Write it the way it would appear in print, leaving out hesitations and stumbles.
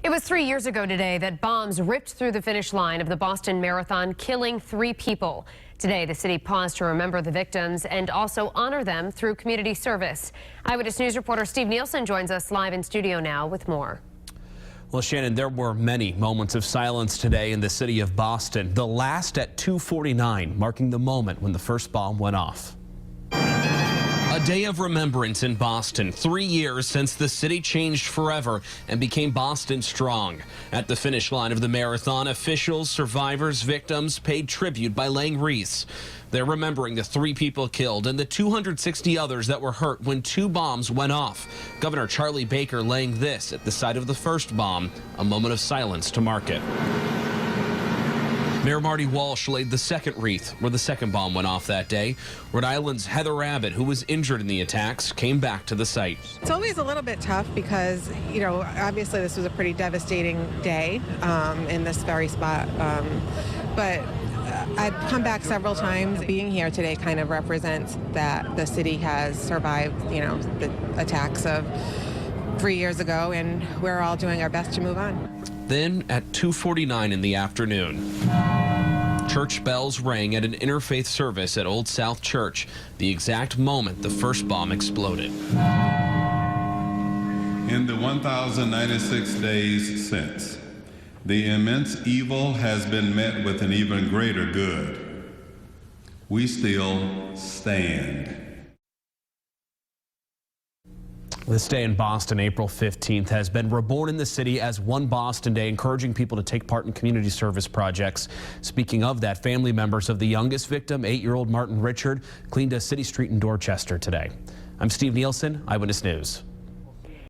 It was 3 years ago today that bombs ripped through the finish line of the Boston Marathon, killing 3 people. Today, the city paused to remember the victims and also honor them through community service. Eyewitness News reporter Steve Nielsen joins us live in studio now with more. Well, Shannon, there were many moments of silence today in the city of Boston, the last at 2:49, marking the moment when the first bomb went off. A day of remembrance in Boston, 3 years since the city changed forever and became Boston strong. At the finish line of the marathon, officials, survivors, victims paid tribute by laying wreaths. They're remembering the 3 people killed and the 260 others that were hurt when 2 bombs went off. Governor Charlie Baker laying this at the site of the first bomb, a moment of silence to mark it. Mayor Marty Walsh laid the second wreath where the second bomb went off that day. Rhode Island's Heather Abbott, who was injured in the attacks, came back to the site. It's always a little bit tough because, obviously this was a pretty devastating day in this very spot. But I've come back several times. Being here today kind of represents that the city has survived, the attacks of 3 years ago, and we're all doing our best to move on. Then at 2:49 in the afternoon, church bells rang at an interfaith service at Old South Church, the exact moment the first bomb exploded. In the 1,096 days since, the immense evil has been met with an even greater good. We still stand. This day in Boston, April 15th, has been reborn in the city as One Boston Day, encouraging people to take part in community service projects. Speaking of that, family members of the youngest victim, 8-year-old Martin Richard, cleaned a city street in Dorchester today. I'm Steve Nielsen, Eyewitness News.